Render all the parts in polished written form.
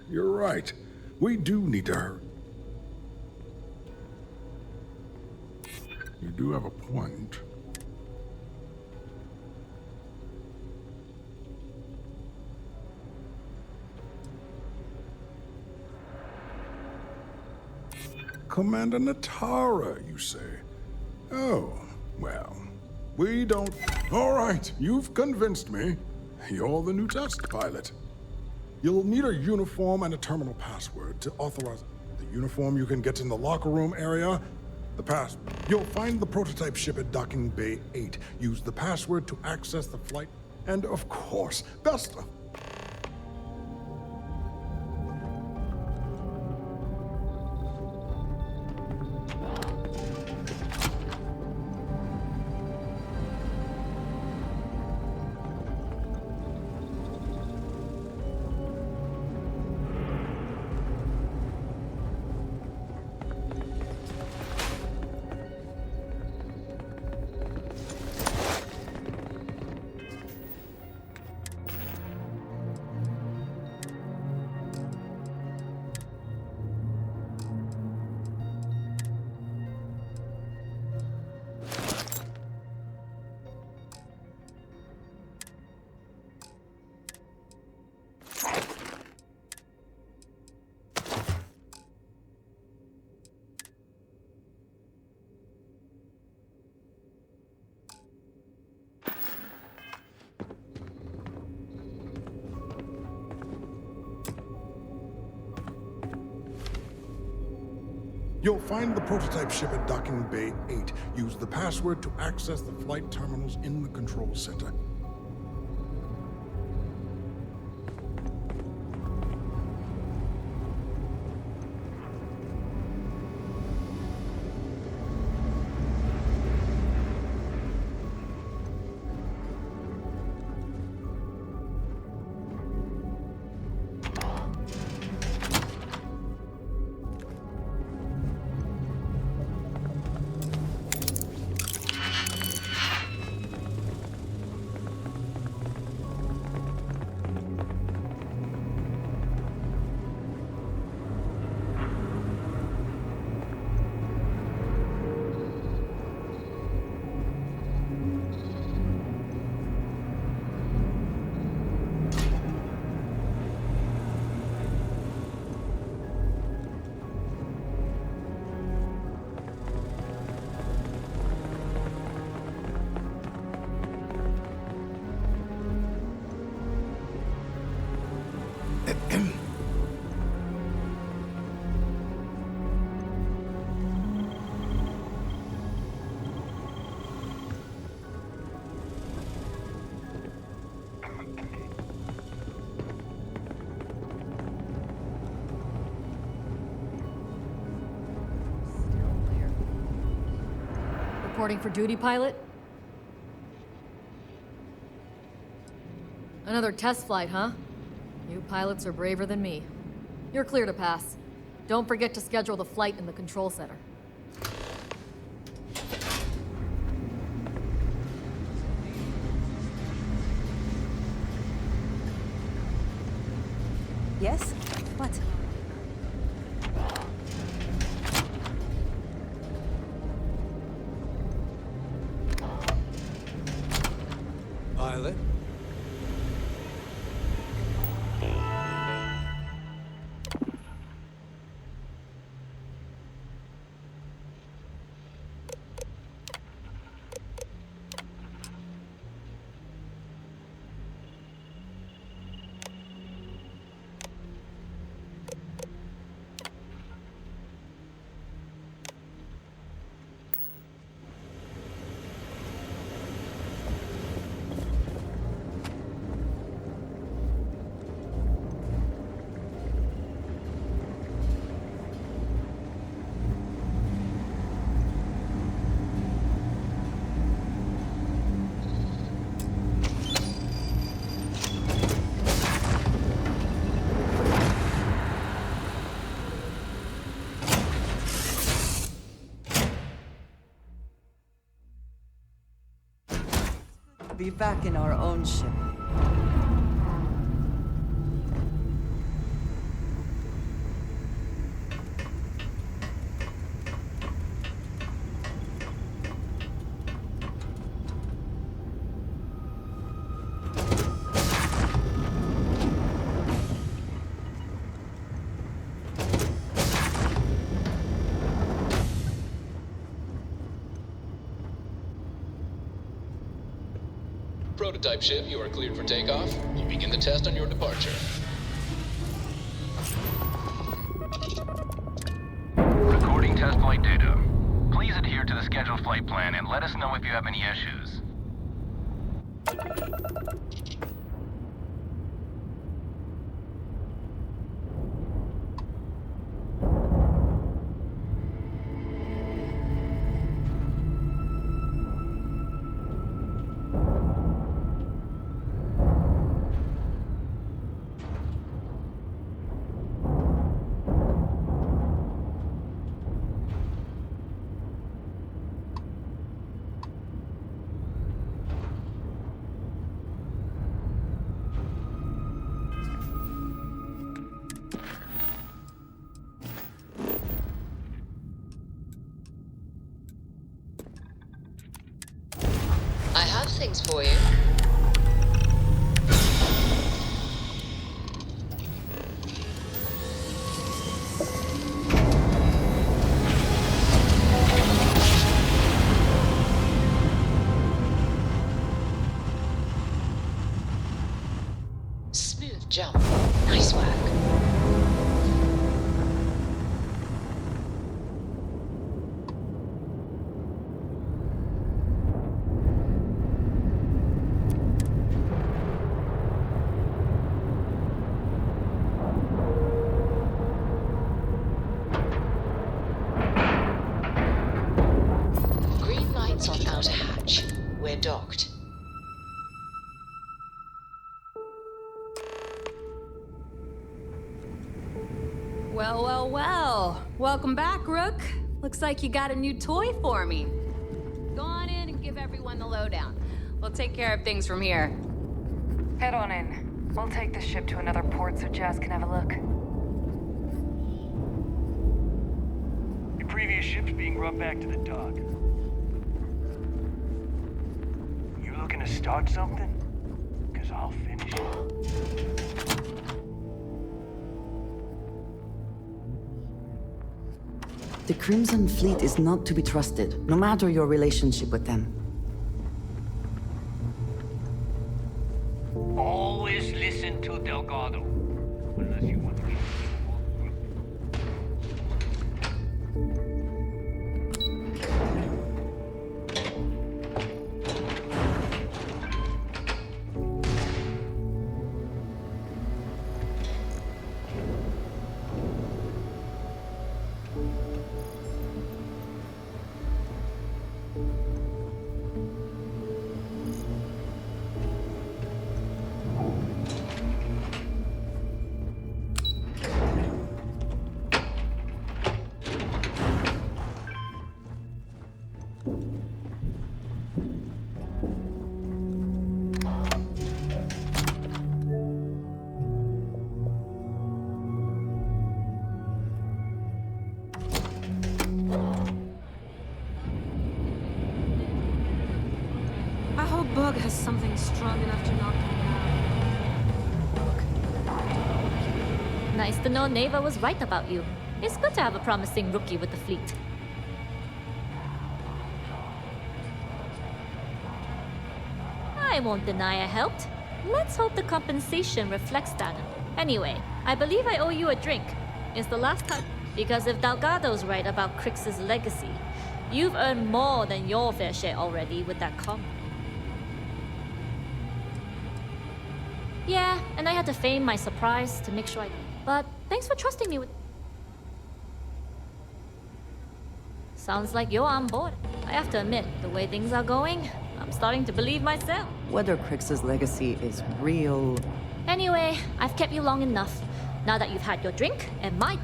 You're right. We do need to hurry. You do have a point. Commander Natara, you say? Oh, well, we don't... All right, you've convinced me. You're the new test pilot. You'll need a uniform and a terminal password to authorize... The uniform you can get in the locker room area. The pass... You'll find the prototype ship at Docking Bay 8. Use the password to access the flight. And of course, best of... You'll find the prototype ship at Docking Bay 8. Use the password to access the flight terminals in the control center. Reporting for duty, pilot? Another test flight, huh? You pilots are braver than me. You're clear to pass. Don't forget to schedule the flight in the control center. Yes? What? Pilot? Be back in our own ship. prototype ship, you are cleared for takeoff. You begin the test on your departure. Recording test flight data. Please adhere to the scheduled flight plan and let us know if you have any issues. I have things for you. Smooth jump. Nice work. Green lights on outer hatch. We're docked. Well, well, well. Welcome back, Rook. Looks like you got a new toy for me. Go on in and give everyone the lowdown. We'll take care of things from here. Head on in. We'll take the ship to another port so Jazz can have a look. Your previous ship's being brought back to the dock. You looking to start something? 'Cause I'll finish it. The Crimson Fleet is not to be trusted, no matter your relationship with them. Always listen to Delgado. Unless you want to. I hope Bug has something strong enough to knock him down. Nice to know Neva was right about you. It's good to have a promising rookie with the fleet. I won't deny I helped. Let's hope the compensation reflects that. Anyway, I believe I owe you a drink. It's the last time. Because if Delgado's right about Crix's legacy, you've earned more than your fair share already with that comment. Yeah, and I had to feign my surprise to make sure I... But thanks for trusting me with... Sounds like you're on board. I have to admit, the way things are going, I'm starting to believe myself. Whether Crix's legacy is real... Anyway, I've kept you long enough. Now that you've had your drink and my...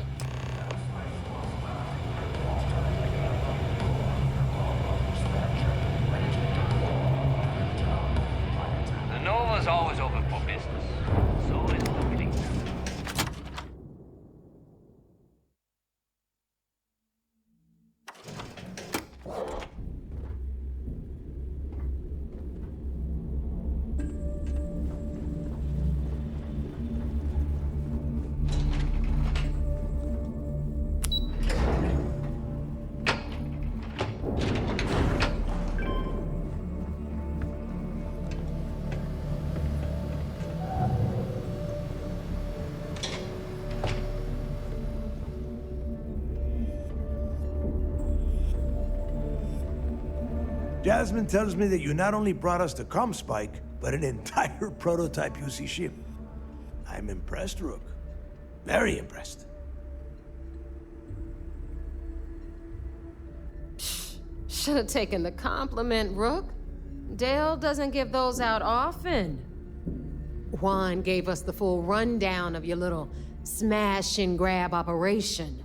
The Nova's always open for business. So is the fleet. Jasmine tells me that you not only brought us the Comspike, but an entire prototype UC ship. I'm impressed, Rook. Very impressed. Should have taken the compliment, Rook. Dale doesn't give those out often. Juan gave us the full rundown of your little smash and grab operation.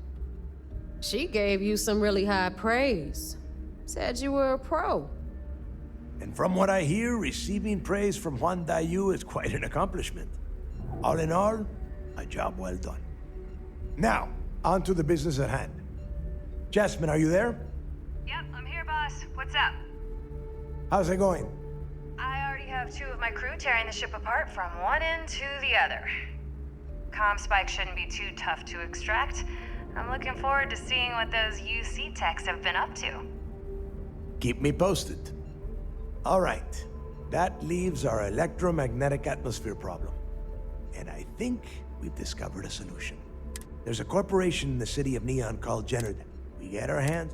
She gave you some really high praise. Said you were a pro. And from what I hear, receiving praise from Juan Dayu is quite an accomplishment. All in all, a job well done. Now, on to the business at hand. Jasmine, are you there? Yep, I'm here, boss. What's up? How's it going? I already have 2 of my crew tearing the ship apart from one end to the other. Comspike shouldn't be too tough to extract. I'm looking forward to seeing what those UC techs have been up to. Keep me posted. All right. That leaves our electromagnetic atmosphere problem. And I think we've discovered a solution. There's a corporation in the city of Neon called Jenner. We get our hands...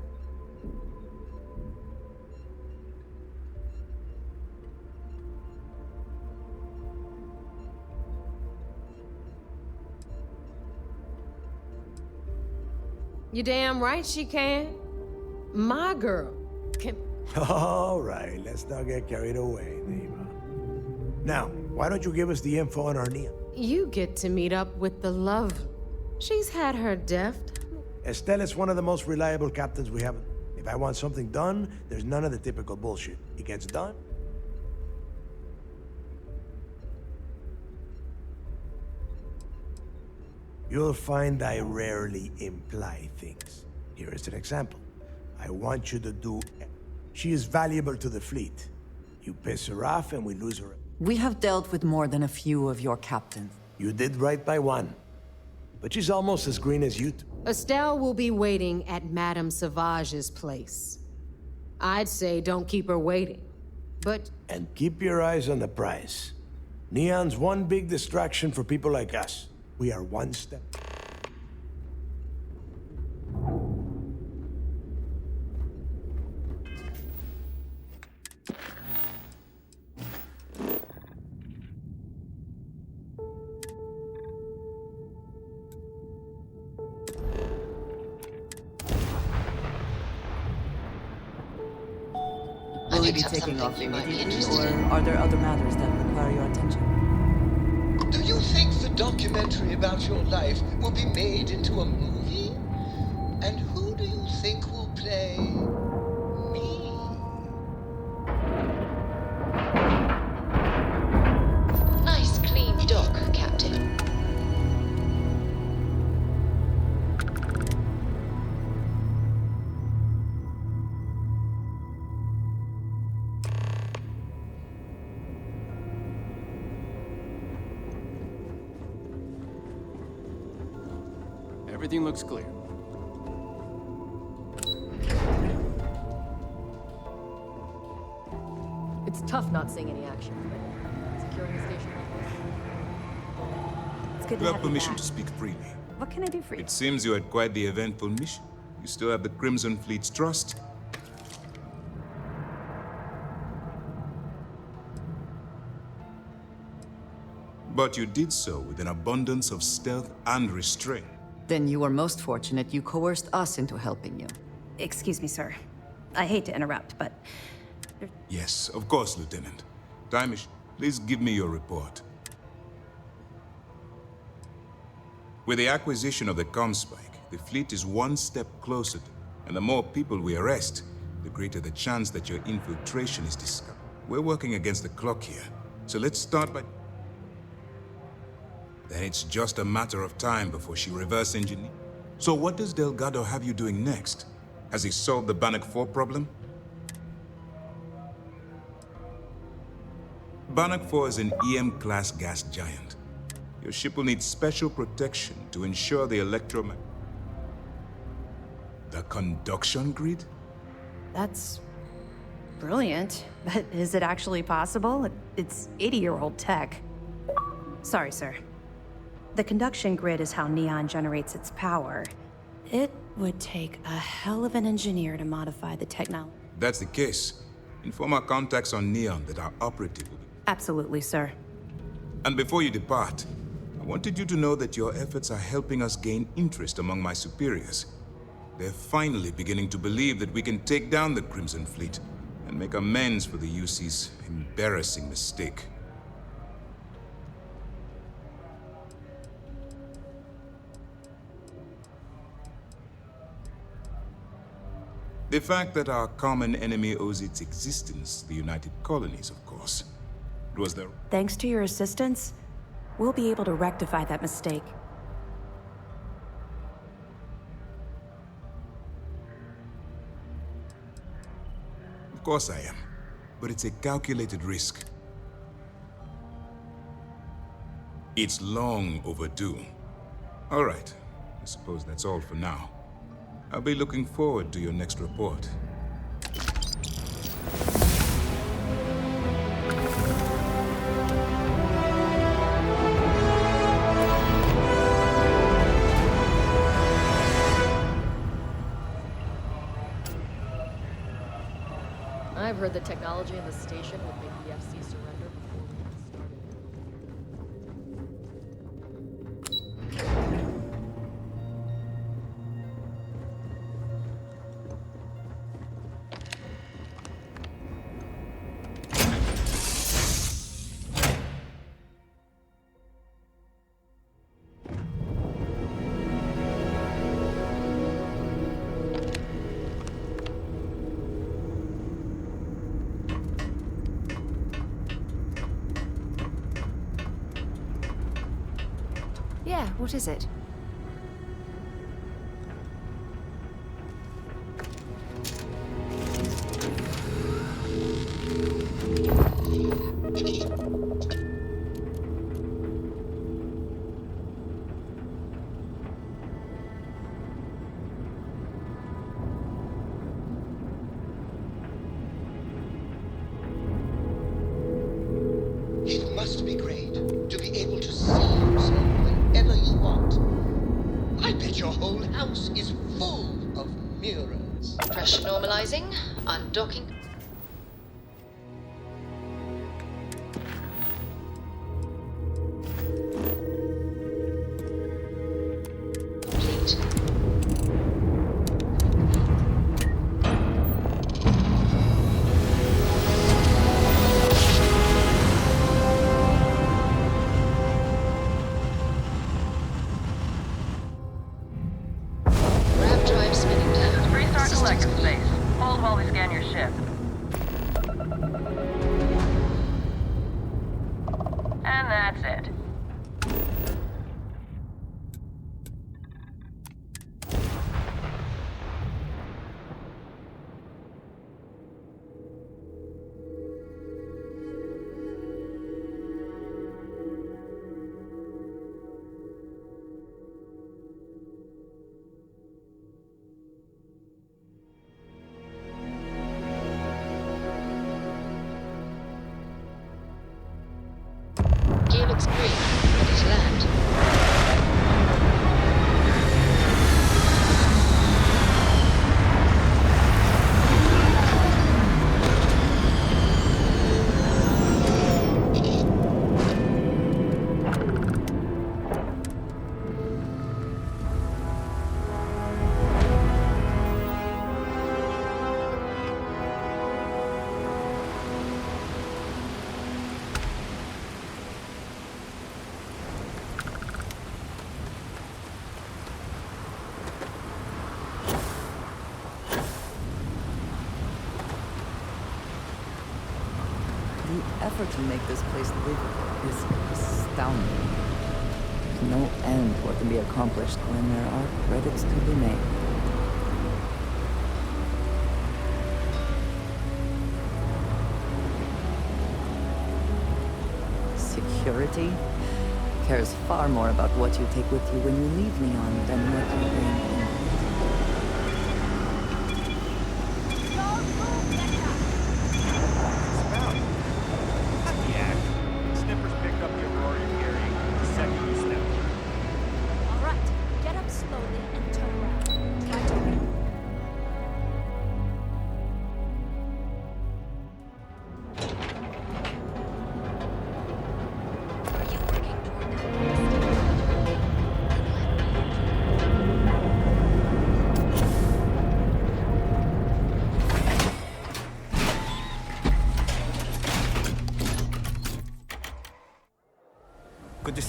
You damn right she can. My girl can... All right, let's not get carried away, Neva. Now, why don't you give us the info on our Neon? You get to meet up with the love. She's had her deft. Estelle is one of the most reliable captains we have. If I want something done, there's none of the typical bullshit. It gets done. You'll find I rarely imply things. Here is an example. I want you to do... She is valuable to the fleet. You piss her off and we lose her. We have dealt with more than a few of your captains. You did right by one. But she's almost as green as you two. Estelle will be waiting at Madame Sauvage's place. I'd say don't keep her waiting, but... And keep your eyes on the prize. Neon's one big distraction for people like us. We are one step. Will you be taking off immediately, or are there other matters that require your attention? Do you think the documentary about your life will be made into a movie? And who do you think will play me? Nice clean dock, Captain. Everything looks clear. It's tough not seeing any action, but securing a station like this. It's good to You have have you permission back. to speak freely. What can I do for you? It seems you had quite the eventful mission. You still have the Crimson Fleet's trust. But you did so with an abundance of stealth and restraint. Then you were most fortunate you coerced us into helping you. Excuse me, sir. I hate to interrupt, but... Yes, of course, Lieutenant. Time please give me your report. With the acquisition of the Comspike, the fleet is one step closer, and the more people we arrest, the greater the chance that your infiltration is discovered. We're working against the clock here, so let's start by... Then it's just a matter of time before she reverse engineers. So what does Delgado have you doing next? Has he solved the Bannock 4 problem? Bannock 4 is an EM-class gas giant. Your ship will need special protection to ensure the The conduction grid? That's... brilliant. But is it actually possible? It's 80-year-old tech. Sorry, sir. The conduction grid is how Neon generates its power. It would take a hell of an engineer to modify the technology. That's the case. Inform our contacts on Neon that our operative will be... Absolutely, sir. And before you depart, I wanted you to know that your efforts are helping us gain interest among my superiors. They're finally beginning to believe that we can take down the Crimson Fleet and make amends for the UC's embarrassing mistake. The fact that our common enemy owes its existence to the United Colonies, of course. It was the... Thanks to your assistance, we'll be able to rectify that mistake. Of course I am, but it's a calculated risk. It's long overdue. All right, I suppose that's all for now. I'll be looking forward to your next report. I've heard the technology in the station would make the FC surrender before we get Yeah, what is it? It must be great to be able to see yourself whenever you want. I bet your whole house is full of mirrors. Pressure normalizing, undocking. Complete. Grav drive spinning down. Restart Systems collective complete. space. Hold while we scan your ship. And that's it. Gear looks green. Ready to land. The effort to make this place livable is astounding. There's no end to what can be accomplished when there are credits to be made. Security cares far more about what you take with you when you leave Neon than what you bring in. Alright, get up slowly and turn around. Try to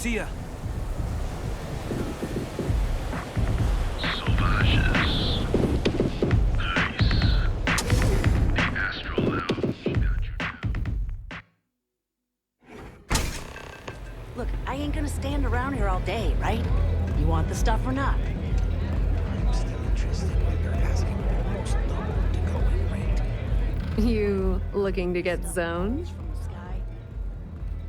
See ya. Look, I ain't gonna stand around here all day, right? You want the stuff or not? I'm still interested, but you're asking almost double the going rate. You looking to get zoned?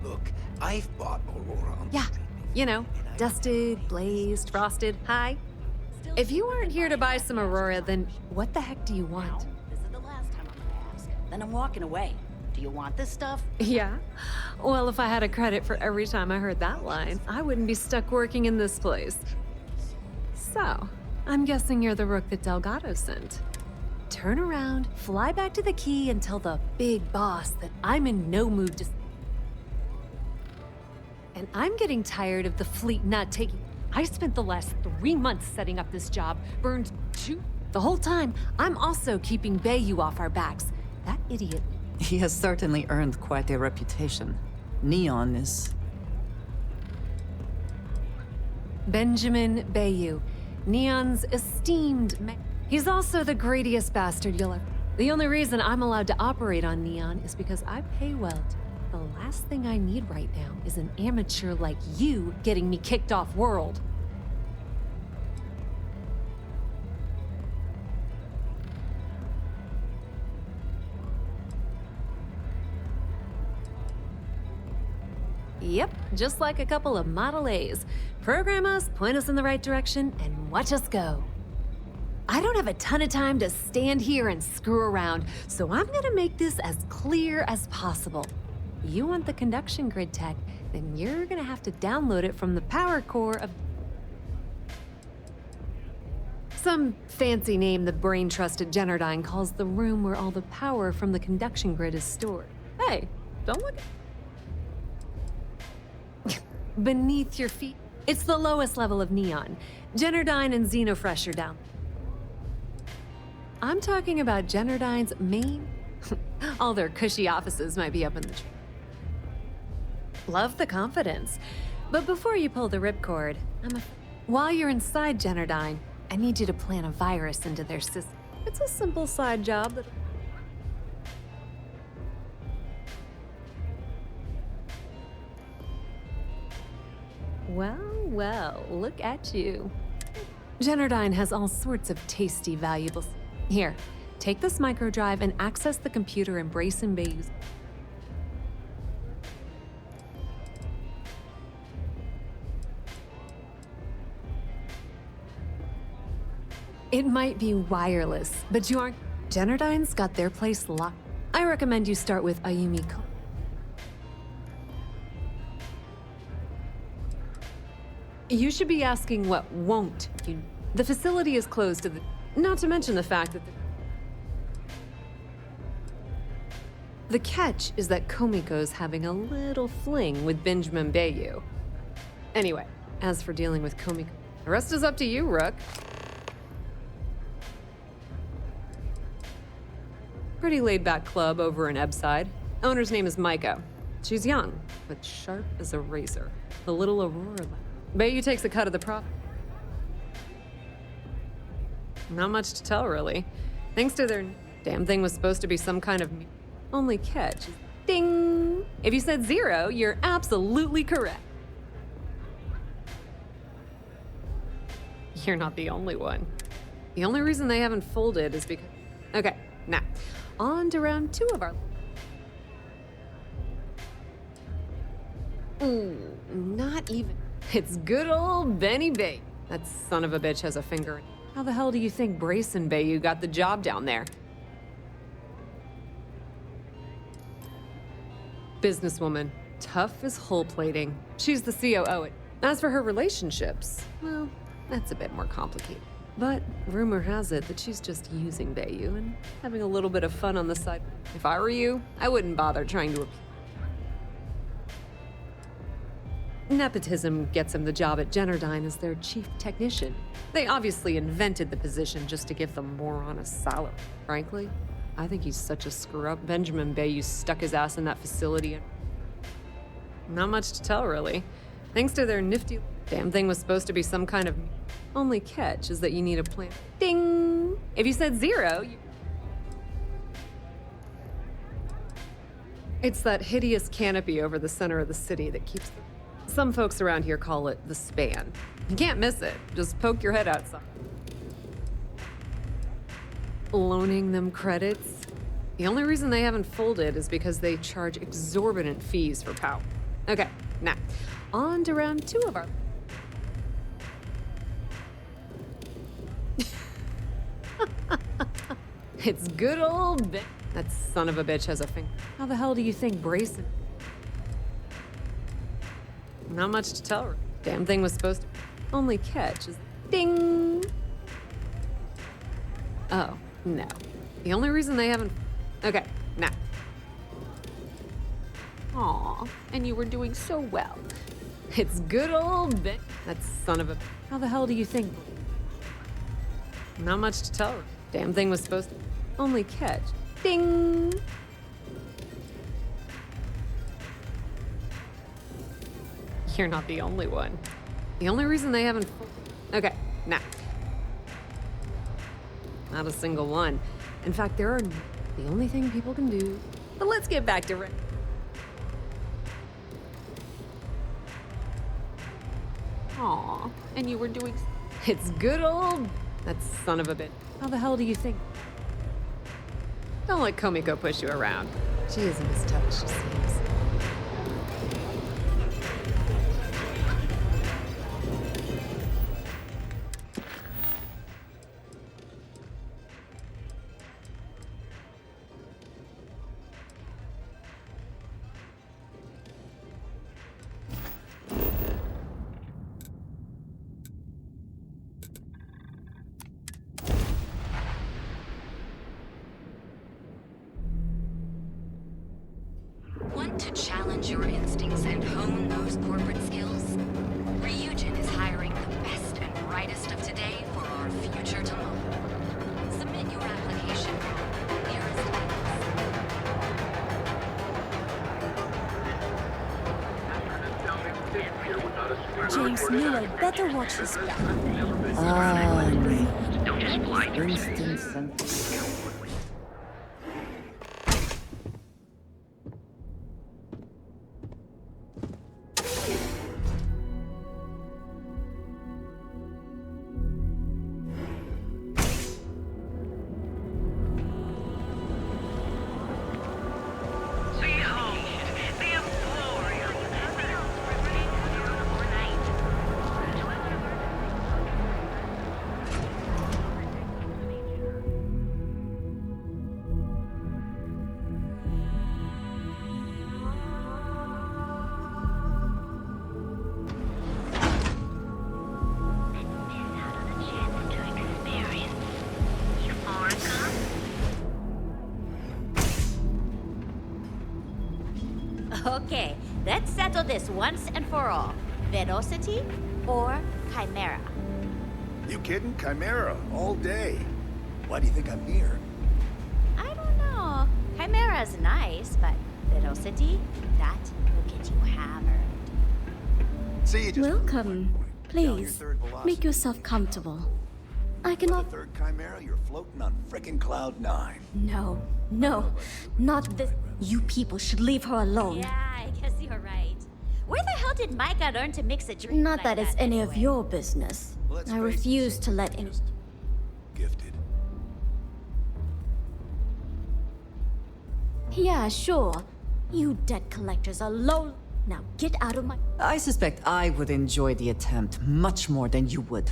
Look, I've bought Aurora on Yeah, you know, dusted, blazed, frosted, high. If you aren't here to buy some Aurora, then what the heck do you want? This is the last time I'm gonna ask. Then I'm walking away. Do you want this stuff? Yeah? Well, if I had a credit for every time I heard that line, I wouldn't be stuck working in this place. So, I'm guessing you're the rook that Delgado sent. Turn around, fly back to the key, and tell the big boss that I'm in no mood to... And I'm getting tired of the fleet not taking... I spent the last 3 months setting up this job, burned 2... The whole time, I'm also keeping Bayou off our backs. That idiot... He has certainly earned quite a reputation. Neon is... Benjamin Bayou, Neon's esteemed He's also the greediest bastard you'll ever... The only reason I'm allowed to operate on Neon is because I pay well. The last thing I need right now is an amateur like you getting me kicked off world. Yep, just like a couple of Model A's. Program us, point us in the right direction, and watch us go. I don't have a ton of time to stand here and screw around, so I'm gonna make this as clear as possible. You want the conduction grid tech, then you're gonna have to download it from the power core of... Some fancy name the brain-trusted Generdyne calls the room where all the power from the conduction grid is stored. Hey, don't look at... Beneath your feet. It's the lowest level of Neon. Generdyne and Xenofresh are down. I'm talking about Generdyne's main... All their cushy offices might be up in the... Love the confidence. But before you pull the ripcord, while you're inside Generdyne, I need you to plant a virus into their system. It's a simple side job that... Well, look at you. Generdyne has all sorts of tasty valuables. Here, take this microdrive and access the computer in Brayson Bay's. It might be wireless, but you aren't... Generdyne's got their place locked. I recommend you start with Ayumi. You should be asking what won't you... The facility is closed to the... Not to mention the fact that the catch is that Komiko's having a little fling with Benjamin Bayou. Anyway, as for dealing with Komiko, the rest is up to you, Rook. Pretty laid-back club over in Ebside. Owner's name is Micah. She's young, but sharp as a razor. The little Aurora... Bayou takes a cut of the profit. Not much to tell, really. Thanks to their... Damn thing was supposed to be some kind of... Only catch. Ding! If you said 0, you're absolutely correct. You're not the only one. The only reason they haven't folded is because... Okay, now, on to round 2 of our... Ooh, not even... It's good old Benny Bay. That son of a bitch has a finger in... How the hell do you think Brayson Bayou got the job down there? Businesswoman. Tough as hull plating. She's the COO. As for her relationships, well, that's a bit more complicated. But rumor has it that she's just using Bayou and having a little bit of fun on the side. If I were you, I wouldn't bother trying to... Nepotism gets him the job at Generdyne as their chief technician. They obviously invented the position just to give the moron a salary. Frankly, I think he's such a screw-up. Benjamin Bayou stuck his ass in that facility and... Not much to tell, really. Thanks to their nifty... Damn thing was supposed to be some kind of... Only catch is that you need a plan. Ding! If you said 0, you... It's that hideous canopy over the center of the city that keeps them. Some folks around here call it the span. You can't miss it. Just poke your head outside. Loaning them credits? The only reason they haven't folded is because they charge exorbitant fees for power. Okay, now, on to round 2 of our... It's good old Ben. That son of a bitch has a finger. How the hell do you think Brayson? Not much to tell her. Damn thing was supposed to... Only catch is... Ding! Oh, no. The only reason they haven't... Okay, now. Aw, and you were doing so well. It's good old Ben. That son of a... How the hell do you think? Not much to tell her. Damn thing was supposed to... Only catch. Ding! You're not the only one. The only reason they haven't... Okay, now. Not a single one. In fact, there are... The only thing people can do... But let's get back to... Aw, and you were doing... It's good old... That son of a bitch. How the hell do you think? Don't let Komiko push you around. She isn't as tough as she seems. Want to challenge your instincts and hone those corporate skills? Ryujin is hiring the best and brightest of today for our future tomorrow. Submit your application. James Miller better watch his back. Don't just fly through. Instant sense. Okay, let's settle this once and for all. Velocity or Chimera? You kidding? Chimera, all day. Why do you think I'm here? I don't know. Chimera's nice, but Velocity, that will get you hammered. See, you just... Welcome. Please, make yourself comfortable. I cannot... Third Chimera, you're floating on frickin' Cloud 9. No, not this. You people should leave her alone. Yeah, I guess you're right. Where the hell did Micah learn to mix a drink Not like that it's any anyway? of your business. I refuse to let any... Gifted. Yeah, sure. You debt collectors are low... Now get out of my... I suspect I would enjoy the attempt much more than you would.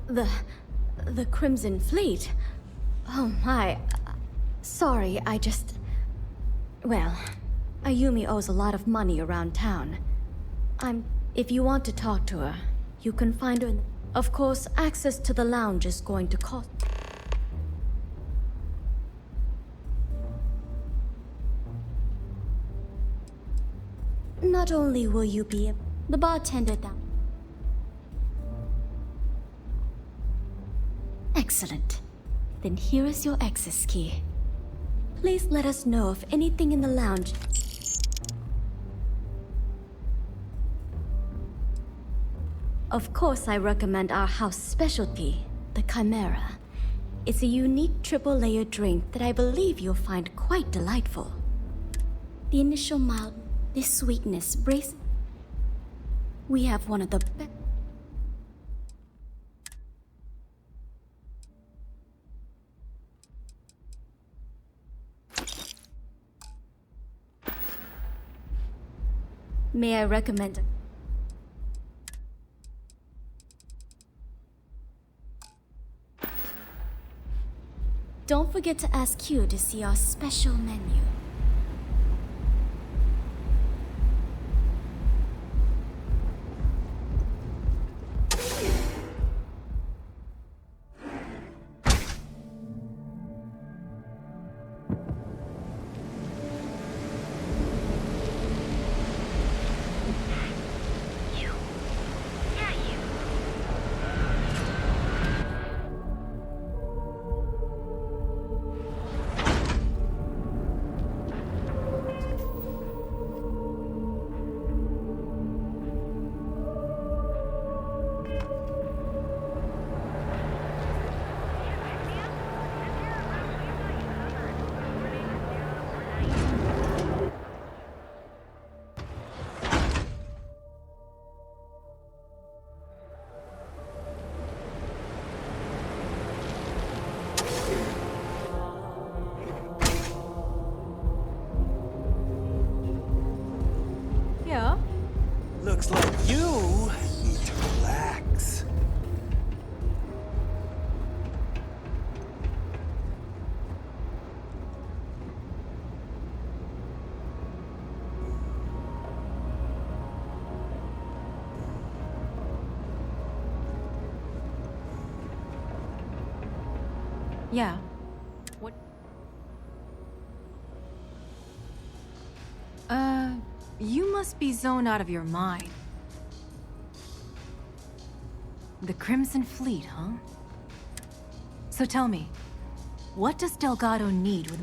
The Crimson Fleet? Oh my... Sorry, I just... Well, Ayumi owes a lot of money around town. If you want to talk to her, you can find her in... Of course, access to the lounge is going to cost... Not only will you be the bartender down... Excellent. Then here is your access key. Please let us know if anything in the lounge. Of course, I recommend our house specialty, the Chimera. It's a unique triple-layer drink that I believe you'll find quite delightful. The initial mild, this sweetness brace. We have one of the best. May I recommend? Don't forget to ask Q to see our special menu. Looks like you need to relax. Yeah. What? You must be zoned out of your mind. The Crimson Fleet, huh? So tell me, what does Delgado need with